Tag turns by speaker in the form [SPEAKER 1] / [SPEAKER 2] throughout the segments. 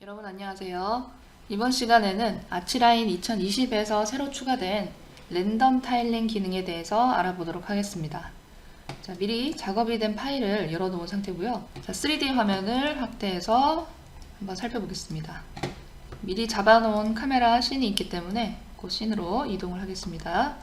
[SPEAKER 1] 여러분 안녕하세요. 이번 시간에는 아치라인 2020에서 새로 추가된 랜덤 타일링 기능에 대해서 알아보도록 하겠습니다. 자, 미리 작업이 된 파일을 열어놓은 상태고요. 자, 3D 화면을 확대해서 한번 살펴보겠습니다. 미리 잡아놓은 카메라 씬이 있기 때문에 그 씬으로 이동을 하겠습니다.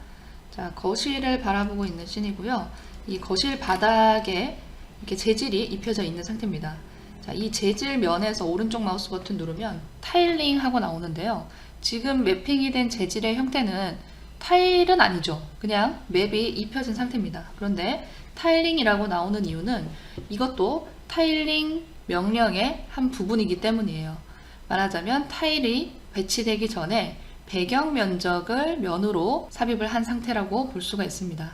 [SPEAKER 1] 자, 거실을 바라보고 있는 씬이고요. 이 거실 바닥에 이렇게 재질이 입혀져 있는 상태입니다. 자, 이 재질 면에서 오른쪽 마우스 버튼 누르면 타일링 하고 나오는데요. 지금 매핑이 된 재질의 형태는 타일은 아니죠. 그냥 맵이 입혀진 상태입니다. 그런데 타일링이라고 나오는 이유는 이것도 타일링 명령의 한 부분이기 때문이에요. 말하자면 타일이 배치되기 전에 배경 면적을 면으로 삽입을 한 상태라고 볼 수가 있습니다.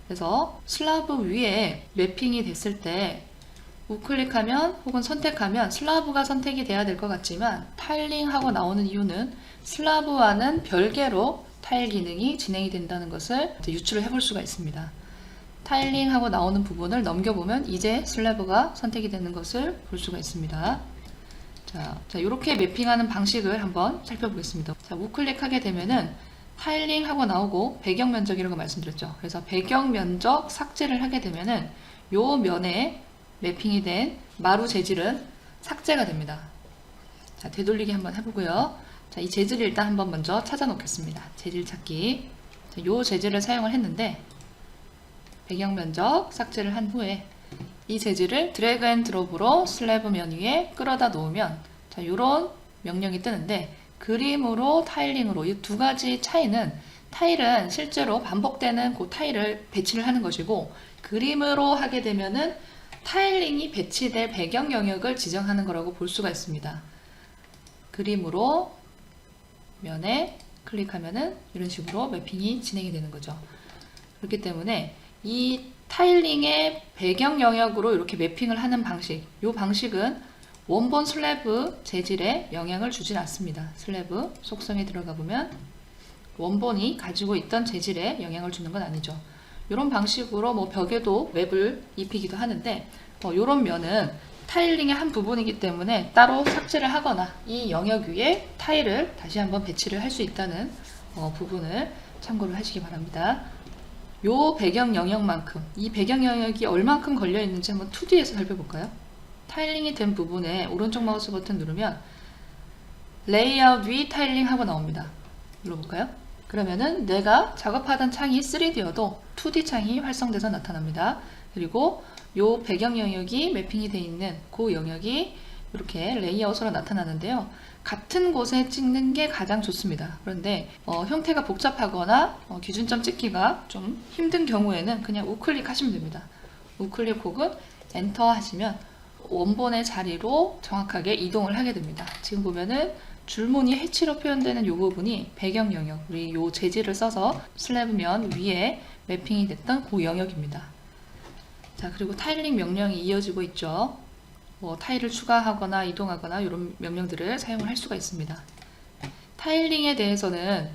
[SPEAKER 1] 그래서 슬라브 위에 매핑이 됐을 때 우클릭하면 혹은 선택하면 슬라브가 선택이 돼야 될 것 같지만 타일링하고 나오는 이유는 슬라브와는 별개로 타일 기능이 진행이 된다는 것을 유추를 해볼 수가 있습니다. 타일링하고 나오는 부분을 넘겨보면 이제 슬라브가 선택이 되는 것을 볼 수가 있습니다. 자, 이렇게 매핑하는 방식을 한번 살펴보겠습니다. 자, 우클릭하게 되면은 타일링하고 나오고 배경 면적이라고 말씀드렸죠. 그래서 배경 면적 삭제를 하게 되면은 요 면에 매핑이 된 마루 재질은 삭제가 됩니다. 자, 되돌리기 한번 해보고요. 자, 이 재질을 일단 한번 먼저 찾아 놓겠습니다. 재질 찾기. 자, 요 재질을 사용을 했는데 배경 면적 삭제를 한 후에 이 재질을 드래그 앤 드롭으로 슬래브 면 위에 끌어다 놓으면 자, 요런 명령이 뜨는데 그림으로 타일링으로 이 두 가지 차이는 타일은 실제로 반복되는 그 타일을 배치를 하는 것이고 그림으로 하게 되면은 타일링이 배치될 배경 영역을 지정하는 거라고 볼 수가 있습니다. 그림으로 면에 클릭하면은 이런 식으로 매핑이 진행이 되는 거죠. 그렇기 때문에 이 타일링의 배경 영역으로 이렇게 매핑을 하는 방식, 이 방식은 원본 슬래브 재질에 영향을 주진 않습니다. 슬래브 속성에 들어가 보면 원본이 가지고 있던 재질에 영향을 주는 건 아니죠. 이런 방식으로 뭐 벽에도 웹을 입히기도 하는데 이런 면은 타일링의 한 부분이기 때문에 따로 삭제를 하거나 이 영역 위에 타일을 다시 한번 배치를 할 수 있다는 부분을 참고를 하시기 바랍니다. 요 배경 영역만큼 이 배경 영역이 얼만큼 걸려 있는지 한번 2D에서 살펴볼까요? 타일링이 된 부분에 오른쪽 마우스 버튼 누르면 레이아웃 위 타일링 하고 나옵니다. 눌러볼까요? 그러면은 내가 작업하던 창이 3D여도 2D 창이 활성돼서 나타납니다. 그리고 요 배경 영역이 매핑이 되어 있는 그 영역이 이렇게 레이아웃으로 나타나는데요. 같은 곳에 찍는 게 가장 좋습니다. 그런데 형태가 복잡하거나 기준점 찍기가 좀 힘든 경우에는 그냥 우클릭 하시면 됩니다. 우클릭 혹은 엔터 하시면 원본의 자리로 정확하게 이동을 하게 됩니다. 지금 보면은 줄무늬 해치로 표현되는 이 부분이 배경 영역, 우리 요 재질을 써서 슬래브 면 위에 매핑이 됐던 그 영역입니다. 자, 그리고 타일링 명령이 이어지고 있죠. 타일을 추가하거나 이동하거나 이런 명령들을 사용을 할 수가 있습니다. 타일링에 대해서는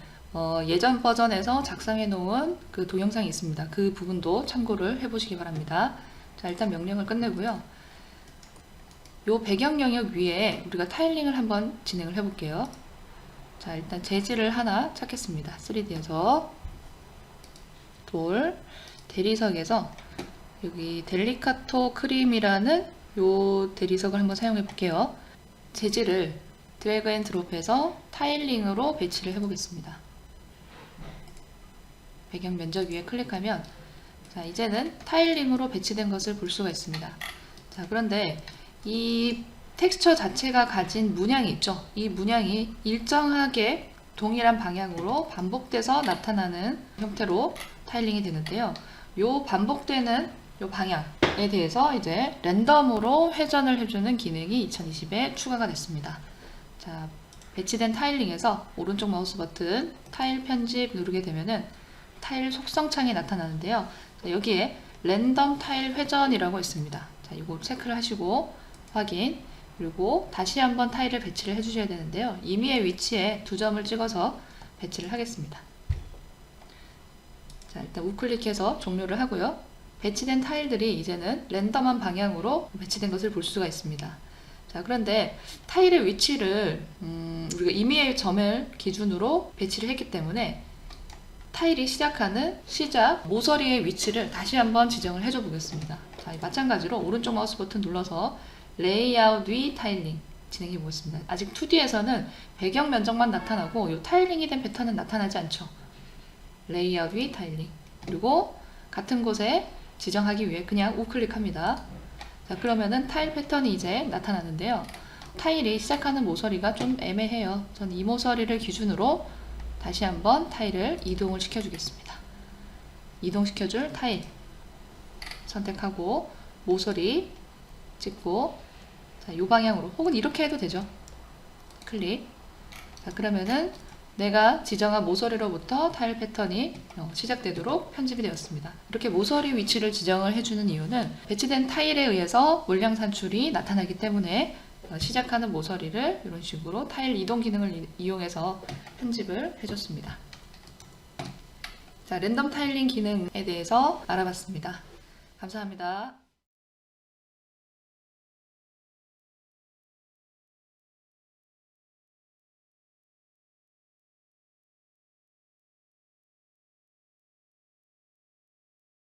[SPEAKER 1] 예전 버전에서 작성해 놓은 그 동영상이 있습니다. 그 부분도 참고를 해보시기 바랍니다. 자, 일단 명령을 끝내고요. 요 배경 영역 위에 우리가 타일링을 한번 진행을 해볼게요. 자, 일단 재질을 하나 찾겠습니다. 3D에서 돌, 대리석에서 여기 델리카토 크림이라는 요 대리석을 한번 사용해 볼게요. 재질을 드래그 앤 드롭해서 타일링으로 배치를 해 보겠습니다. 배경 면적 위에 클릭하면 자, 이제는 타일링으로 배치된 것을 볼 수가 있습니다. 자, 그런데 이 텍스처 자체가 가진 문양이 있죠. 이 문양이 일정하게 동일한 방향으로 반복돼서 나타나는 형태로 타일링이 되는데요. 요 반복되는 요 방향에 대해서 이제 랜덤으로 회전을 해주는 기능이 2020에 추가가 됐습니다. 자, 배치된 타일링에서 오른쪽 마우스 버튼 타일 편집 누르게 되면은 타일 속성 창이 나타나는데요. 자, 여기에 랜덤 타일 회전이라고 있습니다. 자, 이거 체크를 하시고 확인, 그리고 다시 한번 타일을 배치를 해주셔야 되는데요. 임의의 위치에 2점을 찍어서 배치를 하겠습니다. 자, 일단 우클릭해서 종료를 하고요. 배치된 타일들이 이제는 랜덤한 방향으로 배치된 것을 볼 수가 있습니다. 자, 그런데 타일의 위치를 우리가 임의의 점을 기준으로 배치를 했기 때문에 타일이 시작하는 시작 모서리의 위치를 다시 한번 지정을 해줘 보겠습니다. 자, 마찬가지로 오른쪽 마우스 버튼 눌러서 레이아웃 위 타일링 진행해 보겠습니다. 아직 2D에서는 배경 면적만 나타나고 이 타일링이 된 패턴은 나타나지 않죠. 레이아웃 위 타일링. 그리고 같은 곳에 지정하기 위해 그냥 우클릭합니다. 자, 그러면은 타일 패턴이 이제 나타나는데요. 타일이 시작하는 모서리가 좀 애매해요. 전 이 모서리를 기준으로 다시 한번 타일을 이동을 시켜주겠습니다. 이동시켜줄 타일 선택하고 모서리 찍고, 자, 이 방향으로 혹은 이렇게 해도 되죠. 클릭. 자, 그러면은 내가 지정한 모서리로부터 타일 패턴이 시작되도록 편집이 되었습니다. 이렇게 모서리 위치를 지정을 해주는 이유는 배치된 타일에 의해서 물량 산출이 나타나기 때문에 시작하는 모서리를 이런 식으로 타일 이동 기능을 이용해서 편집을 해줬습니다. 자, 랜덤 타일링 기능에 대해서 알아봤습니다. 감사합니다.